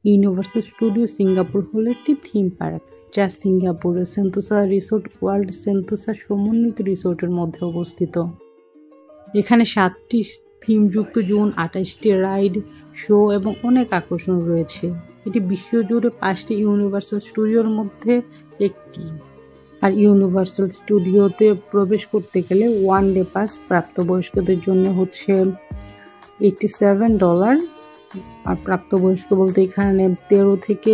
Universal studio Singapore হলো একটি theme park যা সিঙ্গাপুরের সেন্তোসা রিসোর্ট ওয়ার্ল্ড সেন্তোসা সমন্বিত রিসোর্টের মধ্যে অবস্থিত। এখানে 7টি থিমযুক্ত জোন, 28টি রাইড, শো এবং অনেক আকর্ষণ রয়েছে। এটি বিশ্বজুড়ে 5টি ইউনিভার্সাল স্টুডিওর মধ্যে একটি। আর ইউনিভার্সাল স্টুডিওতে প্রবেশ করতে গেলে ওয়ান ডে পাস প্রাপ্তবয়স্কদের জন্য হচ্ছে $87। আর প্রাপ্তবয়স্ক বলতে এখানে 13 থেকে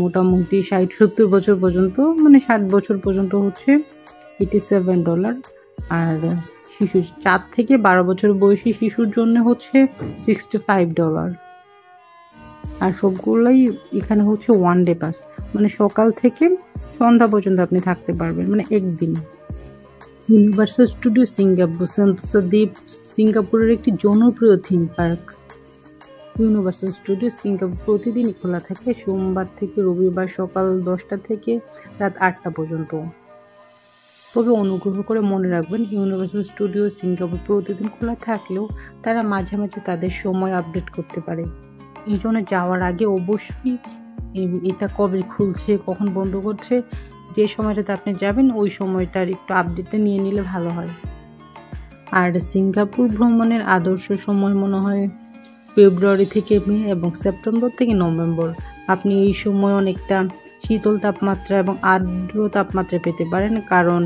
মোটামুটি 60-70 বছর পর্যন্ত, মানে 7 বছর পর্যন্ত হচ্ছে $87। আর শিশু 4 থেকে 12 বছর বয়সী শিশুর জন্য হচ্ছে $65। আর সবগুলোই এখানে হচ্ছে ওয়ান ডে পাস, মানে সকাল থেকে সন্ধ্যা পর্যন্ত আপনি থাকতে পারবেন, মানে একদিন। ইউনিভার্সাল স্টুডিও সিঙ্গাপুর সেন্তোসা দ্বীপ সিঙ্গাপুরের একটি জনপ্রিয় theme park. Universal studio Singapore প্রতিদিনই খোলা থাকে, সোমবার থেকে রবিবার সকাল 10টা থেকে রাত 8টা পর্যন্ত। তবে অনুগ্রহ করে মনে রাখবেন, ইউনিভার্সাল স্টুডিও সিঙ্গাপুর প্রতিদিন খোলা থাকলেও তারা মাঝে মাঝে তাদের সময় আপডেট করতে পারে। এই জন্য যাওয়ার আগে অবশ্যই এটা কবে খুলছে, কখন বন্ধ করছে, যে সময়টাতে আপনি যাবেন ওই সময়টার একটু আপডেটটা নিয়ে নিলে ভালো হয়। আর সিঙ্গাপুর ভ্রমণের আদর্শ সময় মনে হয় ফেব্রুয়ারি থেকে মে এবং সেপ্টেম্বর থেকে নভেম্বর। আপনি এই সময় অনেকটা শীতল তাপমাত্রা এবং আর্দ্র তাপমাত্রা পেতে পারেন, কারণ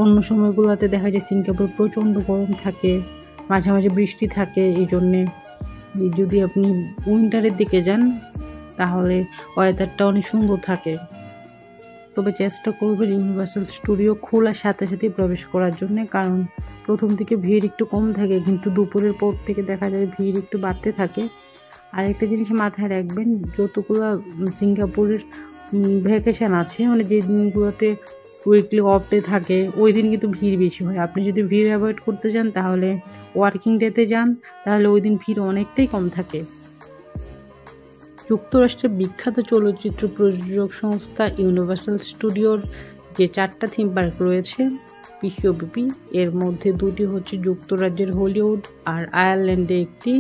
অন্য সময়গুলোতে দেখা যায় সিঙ্গাপুর প্রচণ্ড গরম থাকে, মাঝে মাঝে বৃষ্টি থাকে। এই জন্যে যদি আপনি উইন্টারের দিকে যান তাহলে ওয়েদারটা অনেক সুন্দর থাকে। তবে চেষ্টা করবেন ইউনিভার্সাল স্টুডিও খোলার সাথে সাথে প্রবেশ করার জন্য, কারণ প্রথম দিকে ভিড় একটু কম থাকে, কিন্তু দুপুরের পর থেকে দেখা যায় ভিড় একটু বাড়তে থাকে। আর একটা জিনিস মাথায় রাখবেন, যতগুলো সিঙ্গাপুরের ভ্যাকেশান আছে, মানে যে দিনগুলোতে উইকলি অফ ডে থাকে ওই দিন কিন্তু ভিড় বেশি হয়। আপনি যদি ভিড় অ্যাভয়েড করতে চান তাহলে ওয়ার্কিং ডেতে যান, তাহলে ওই দিন ভিড় অনেকটাই কম থাকে। যুক্তরাষ্ট্রের বিখ্যাত চলচ্চিত্র প্রযোজক সংস্থা ইউনিভার্সাল স্টুডিওর যে 4টা থিম পার্ক রয়েছে বিশ্বব্যাপী, এর মধ্যে 2টি হচ্ছে যুক্তরাজ্যের হলিউড আর আয়ারল্যান্ডে একটি,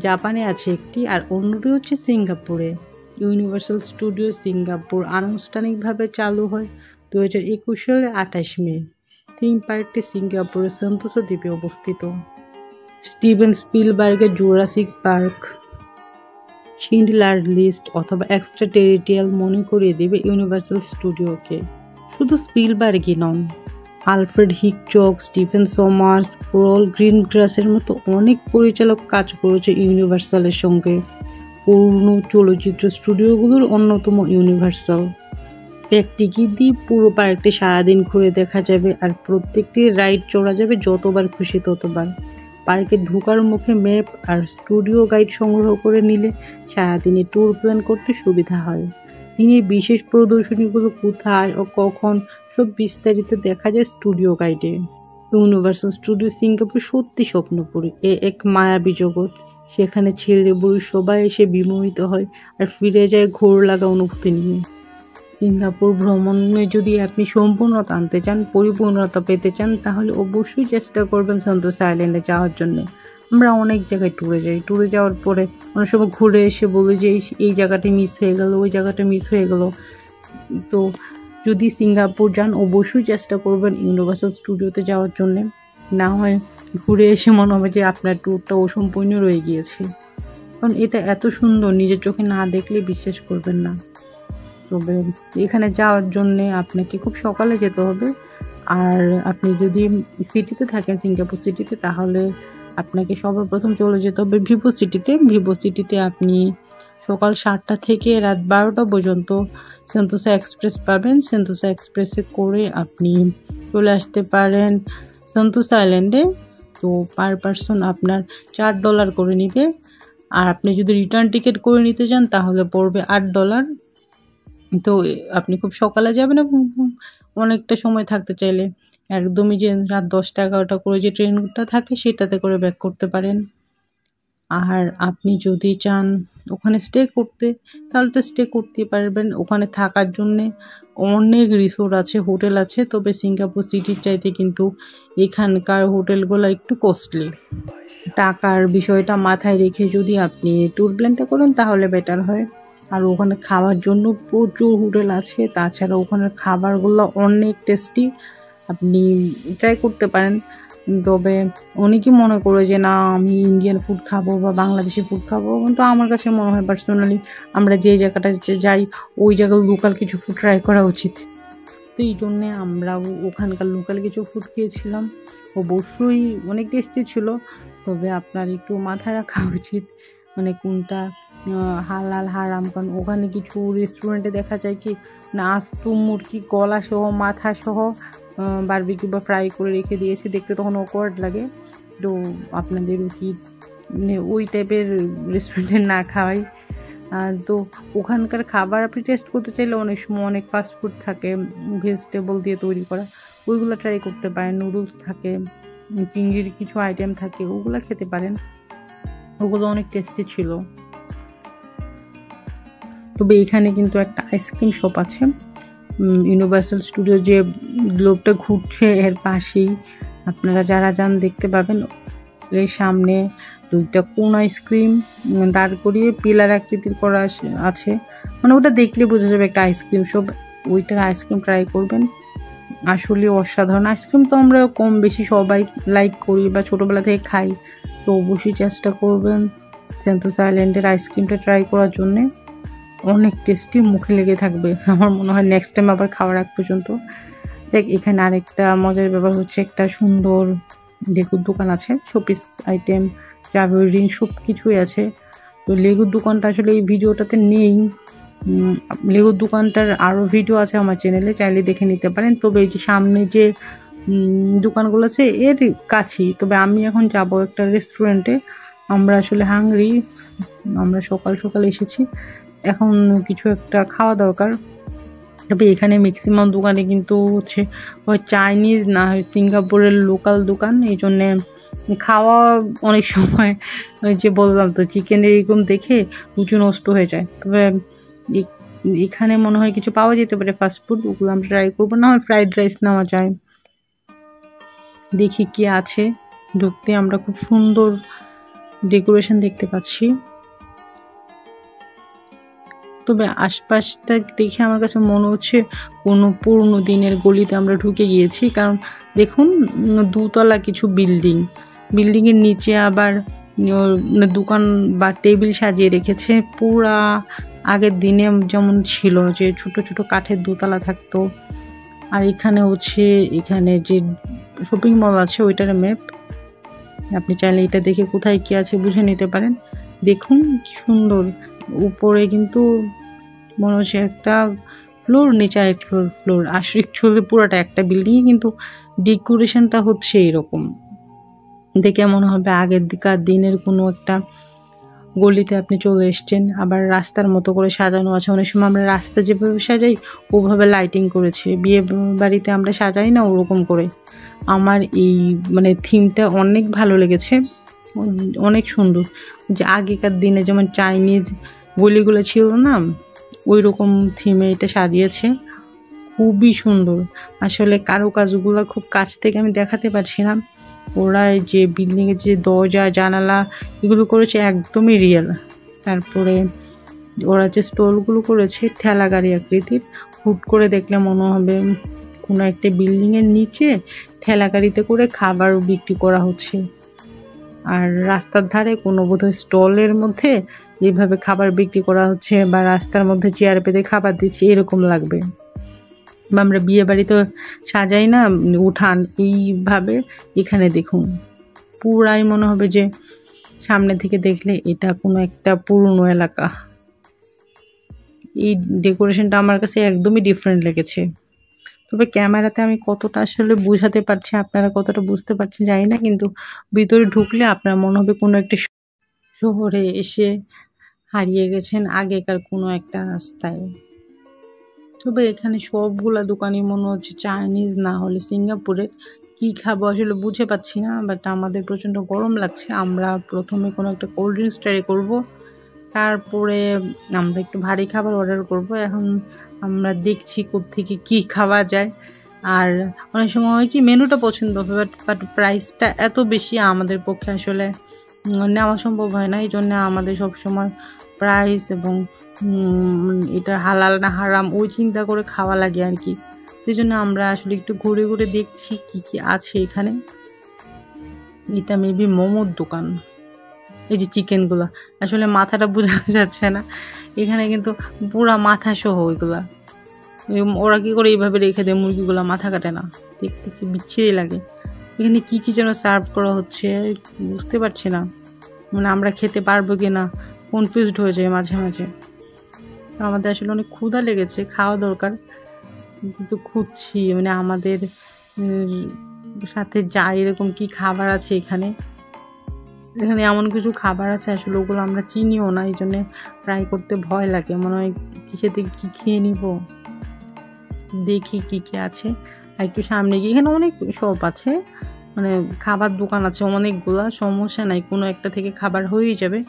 জাপানে আছে একটি, আর অন্যটি হচ্ছে সিঙ্গাপুরে। ইউনিভার্সাল স্টুডিও সিঙ্গাপুর আনুষ্ঠানিকভাবে চালু হয় 2021 সালের 28 মে। থিম পার্কটি সিঙ্গাপুরের সেন্তোসা দ্বীপে অবস্থিত। স্টিভেন স্পিলবার্গের জুরাসিক পার্ক, শিন্ডলার লিস্ট অথবা এক্সট্রা টেরিটোরিয়াল মনে করিয়ে দেবে ইউনিভার্সাল স্টুডিওকে। শুধু স্পিলবার্গই নন, আলফ্রেড হিচকক, স্টিফেন সোমার্স, পল গ্রিনগ্রাসের মতো অনেক পরিচালক কাজ করেছে ইউনিভার্সালের সঙ্গে। পুরনো চলচ্চিত্র স্টুডিওগুলোর অন্যতম ইউনিভার্সাল। এক টিকিট দিয়ে পুরো পার্কটি সারাদিন ঘুরে দেখা যাবে, আর প্রত্যেকটি রাইড চড়া যাবে যতবার খুশি ততবার। পার্কে ঢোকার মুখে ম্যাপ আর স্টুডিও গাইড সংগ্রহ করে নিলে সারাদিনে ট্যুর প্ল্যান করতে সুবিধা হয়। দিনের বিশেষ প্রদর্শনীগুলো কোথায় ও কখন সব বিস্তারিত দেখা যায় স্টুডিও গাইডে। ইউনিভার্সাল স্টুডিও সিঙ্গাপুর সত্যি স্বপ্নপুরী, এক মায়াবী জগৎ। সেখানে ছেলে বুড়ি সবাই এসে বিমোহিত হয় আর ফিরে যায় ঘোর লাগা অনুভূতি নিয়ে। সিঙ্গাপুর ভ্রমণে যদি আপনি সম্পূর্ণতা আনতে চান, পরিপূর্ণতা পেতে চান, তাহলে অবশ্যই চেষ্টা করবেন সেন্তোসা আইল্যান্ডে যাওয়ার জন্যে। আমরা অনেক জায়গায় ট্যুরে যাই, ট্যুরে যাওয়ার পরে অনেক সময় ঘুরে এসে বলি যে এই জায়গাটা মিস হয়ে গেল, ওই জায়গাটা মিস হয়ে গেল। তো যদি সিঙ্গাপুর যান অবশ্যই চেষ্টা করবেন ইউনিভার্সাল স্টুডিওতে যাওয়ার জন্যে, না হয় ঘুরে এসে মনে হবে যে আপনার ট্যুরটা অসম্পূর্ণ রয়ে গিয়েছে। কারণ এটা এত সুন্দর, নিজের চোখে না দেখলে বিশ্বাস করবেন না। তবে এখানে যাওয়ার জন্যে আপনাকে খুব সকালে যেতে হবে। আর আপনি যদি সিটিতে থাকেন, সিঙ্গাপুর সিটিতে, তাহলে আপনাকে সর্বপ্রথম চলে যেতে হবে ভিভো সিটিতে। ভিভো সিটিতে আপনি সকাল 7টা থেকে রাত 12টা পর্যন্ত সেন্তোসা এক্সপ্রেস পাবেন। সেন্তোসা এক্সপ্রেসে করে আপনি চলে আসতে পারেন সেন্তোসা আইল্যান্ডে। তো পার পারসন আপনার $4 করে নিবে। আর আপনি যদি রিটার্ন টিকিট করে নিতে চান তাহলে পড়বে $8। তো আপনি খুব সকালে যাবেন এবং অনেকটা সময় থাকতে চাইলে একদমই যে রাত 10টা 11টা করে যে ট্রেনটা থাকে সেটাতে করে ব্যাক করতে পারেন। আর আপনি যদি চান ওখানে স্টে করতে, তাহলে তো স্টে করতে পারবেন। ওখানে থাকার জন্যে অনেক রিসোর্ট আছে, হোটেল আছে, তবে সিঙ্গাপুর সিটির চাইতে কিন্তু এখানকার হোটেলগুলো একটু কস্টলি। টাকার বিষয়টা মাথায় রেখে যদি আপনি ট্যুর প্ল্যানটা করেন তাহলে বেটার হয়। আর ওখানে খাওয়ার জন্য প্রচুর হোটেল আছে, তাছাড়া ওখানের খাবারগুলো অনেক টেস্টি, আপনি ট্রাই করতে পারেন। তবে অনেকেই মনে করে যে না আমি ইন্ডিয়ান ফুড খাবো বা বাংলাদেশি ফুড খাবো, কিন্তু আমার কাছে মনে হয় পার্সোনালি আমরা যে জায়গাটা যাই ওই জায়গায় লোকাল কিছু ফুড ট্রাই করা উচিত। তো এই জন্যে আমরাও ওখানকার লোকাল কিছু ফুড খেয়েছিলাম, অবশ্যই অনেক টেস্টি ছিল। তবে আপনার একটু মাথায় রাখা উচিত মানে কোনটা হালাল হারাম, কারণ ওখানে কিছু রেস্টুরেন্টে দেখা যায় কি না আস্ত মুরগি গলা সহ মাথা সহ বারবিকিউ বা ফ্রাই করে রেখে দিয়েছে, দেখতে তখন অকওয়ার্ড লাগে। তো আপনাদের উচিত মানে ওই টাইপের রেস্টুরেন্টে না খাওয়াই। তো ওখানকার খাবার আপনি টেস্ট করতে চাইলে অনেক সময় অনেক ফাস্টফুড থাকে ভেজিটেবল দিয়ে তৈরি করা, ওইগুলো ট্রাই করতে পারেন। নুডলস থাকে, চিংড়ির কিছু আইটেম থাকে, ওগুলো খেতে পারেন, ওগুলো অনেক টেস্টি ছিল। তবে এখানে কিন্তু একটা আইসক্রিম শপ আছে, ইউনিভার্সাল স্টুডিও যে গ্লোবটা ঘুরছে এর পাশেই, আপনারা যারা যান দেখতে পাবেন। এর সামনে দুইটা কোন আইসক্রিম দাঁড় করিয়ে পিলার আকৃতির করা আছে, মানে ওটা দেখলে বোঝা যাবে একটা আইসক্রিম শপ। ওইটার আইসক্রিম ট্রাই করবেন, আসলে অসাধারণ। আইসক্রিম তো আমরা কম বেশি সবাই লাইক করি বা ছোটোবেলা থেকে খাই, তো অবশ্যই চেষ্টা করবেন সেন্তোসা আইল্যান্ডের আইসক্রিমটা ট্রাই করার জন্যে, অনেক টেস্টি, মুখে লেগে থাকবে। আমার মনে হয় নেক্সট টাইম আবার খাওয়ার আগ পর্যন্ত। দেখ এখানে আরেকটা মজার ব্যাপার হচ্ছে একটা সুন্দর লেগুর দোকান আছে, শোপিস আইটেম, ট্রাভেল রিং সব কিছুই আছে। তো লেগুর দোকানটা আসলে এই ভিডিওটাতে নেই, লেগুর দোকানটার আরও ভিডিও আছে আমার চ্যানেলে, চাইলে দেখে নিতে পারেন। তবে এই যে সামনে যে দোকানগুলো আছে এর কাছেই। তবে আমি এখন যাব একটা রেস্টুরেন্টে, আমরা আসলে হাংরি, আমরা সকাল সকাল এসেছি, এখন কিছু একটা খাওয়া দরকার। তবে এখানে ম্যাক্সিমাম দোকানে কিন্তু হচ্ছে হয় চাইনিজ না হয় সিঙ্গাপুরের লোকাল দোকান, এই জন্যে খাওয়া অনেক সময় যে বললাম তো চিকেনের এরকম দেখে রুচি নষ্ট হয়ে যায়। তবে এখানে মনে হয় কিছু পাওয়া যেতে পারে ফাস্টফুড, ওগুলো আমরা ট্রাই করবো, না হয় ফ্রাইড রাইস নেওয়া যায়। দেখি কি আছে। ঢুকতে আমরা খুব সুন্দর ডেকোরেশন দেখতে পাচ্ছি, তবে আশপাশটা দেখে আমার কাছে মনে হচ্ছে কোনো পুরনো দিনের গলিতে আমরা ঢুকে গিয়েছি। কারণ দেখুন দুতলা কিছু বিল্ডিংয়ের নিচে আবার দোকান বা টেবিল সাজিয়ে রেখেছে, পুরা আগের দিনে যেমন ছিল যে ছোট ছোট কাঠের দোতলা থাকতো। আর এখানে হচ্ছে এখানে যে শপিং মল আছে ওইটার ম্যাপ, আপনি চাইলে এটা দেখে কোথায় কি আছে বুঝে নিতে পারেন। দেখুন কি সুন্দর, উপরে কিন্তু মনে হচ্ছে একটা ফ্লোর, নিচে আরেক ফ্লোর, আসলে পুরোটা একটা বিল্ডিংই, কিন্তু ডেকোরেশনটা হচ্ছে এরকম। দেখে মনে হবে আগের দিনের কোনো একটা গলিতে আপনি চলে এসছেন। আবার রাস্তার মতো করে সাজানো আছে, অনেক সময় আমরা রাস্তা যেভাবে সাজাই ওভাবে লাইটিং করেছে, বিয়ে বাড়িতে আমরা সাজাই না ওরকম করে। আমার এই মানে থিমটা অনেক ভালো লেগেছে, অনেক সুন্দর। যে আগেকার দিনে যেমন চাইনিজ গলিগুলো ছিল না, ওই রকম থিমে এটা সাজিয়েছে, খুবই সুন্দর। আসলে কারুকাজগুলো খুব কাছ থেকে আমি দেখাতে পারছি না, ওরা যে বিল্ডিংয়ের যে দরজা জানালা এগুলো করেছে একদমই রিয়েল। তারপরে ওরা যে স্টলগুলো করেছে ঠেলা গাড়ি আকৃতির, হুট করে দেখলে মনে হবে কোনো একটা বিল্ডিংয়ের নিচে ঠেলা গাড়িতে করে খাবার বিক্রি করা হচ্ছে, আর রাস্তার ধারে কোনো বোধহয় স্টলের মধ্যে যেভাবে খাবার বিক্রি করা হচ্ছে বা রাস্তার মধ্যে চেয়ার পেতে খাবার দিচ্ছে এরকম লাগবে। বা আমরা বিয়ে বাড়িতে সাজাই না উঠান, এইভাবে এখানে দেখুন পুরাই মনে হবে যে সামনে থেকে দেখলে এটা কোনো একটা পুরনো এলাকা। এই ডেকোরেশনটা আমার কাছে একদমই ডিফারেন্ট লেগেছে। তবে ক্যামেরাতে আমি কতটা আসলে বোঝাতে পারছি, আপনারা কতটা বুঝতে পারছেন জানি না, কিন্তু ভিতরে ঢুকলে আপনার মনে হবে কোনো একটা শহরে এসে হারিয়ে গেছেন আগেকার কোনো একটা রাস্তায়। তবে এখানে সবগুলা দোকানই মনে হচ্ছে চাইনিজ না হলে সিঙ্গাপুরের, কী খাবো আসলে বুঝে পাচ্ছি না, বাট আমাদের প্রচণ্ড গরম লাগছে। আমরা প্রথমে কোনো একটা কোল্ড ড্রিঙ্কস ট্রাই করবো, তারপরে আমরা একটু ভারী খাবার অর্ডার করব। এখন আমরা দেখছি কোত্থেকে কী খাওয়া যায়। আর অনেক সময় হয় কি মেনুটা পছন্দ হবে, বাট প্রাইসটা এত বেশি আমাদের পক্ষে আসলে নেওয়া সম্ভব হয় না। এই জন্য আমাদের সবসময় প্রাইস এবং এটা হালাল না হারাম ওই চিন্তা করে খাওয়া লাগে আর কি। সেই জন্য আমরা আসলে একটু ঘুরে ঘুরে দেখছি কি কি আছে এখানে। এটা মেবি মোমোর দোকান। এই যে চিকেনগুলো আসলে মাথাটা বোঝা যাচ্ছে না, এখানে কিন্তু পুরা মাথা সহ ওইগুলা। ওরা কী করে এইভাবে রেখে দেয় মুরগিগুলো, মাথা কাটে না, দেখতে কি বিচ্ছিরি লাগে। এখানে কী কী যেন সার্ভ করা হচ্ছে বুঝতে পারছি না, মানে আমরা খেতে পারবো কি না কনফিউজড হয়ে যায় মাঝে মাঝে। আমাদের আসলে অনেক ক্ষুধা লেগেছে, খাওয়া দরকার, কিন্তু খুঁজছি মানে আমাদের সাথে যা এরকম কি খাবার আছে এখানে। এখানে এমন কিছু খাবার আছে আসলে ওগুলো আমরা চিনিও না, এই জন্যে ট্রাই করতে ভয় লাগে। মনে হয় কিসে থেকে কী খেয়ে নিব, দেখি কী কী আছে। আর একটু সামনে গিয়ে এখানে অনেক শপ আছে, মানে খাবার দোকান আছে অনেকগুলা, সমস্যা নাই, কোনো একটা থেকে খাবার হয়েই যাবে।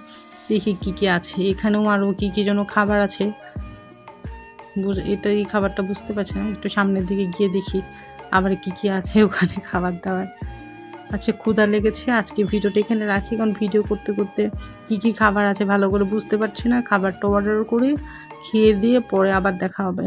দেখি কী কী আছে এখানেও, আরও কী কী যেন খাবার আছে, এটা এই খাবারটা বুঝতে পারছি না। একটু সামনের দিকে গিয়ে দেখি আবার কী কী আছে ওখানে খাবার দাবার। আচ্ছা, ক্ষুধা লেগেছে, আজকে ভিডিওটা এখানে রাখি, কারণ ভিডিও করতে করতে কী কী খাবার আছে ভালো করে বুঝতে পারছি না। খাবারটা অর্ডার করে খেয়ে দিয়ে পরে আবার দেখা হবে।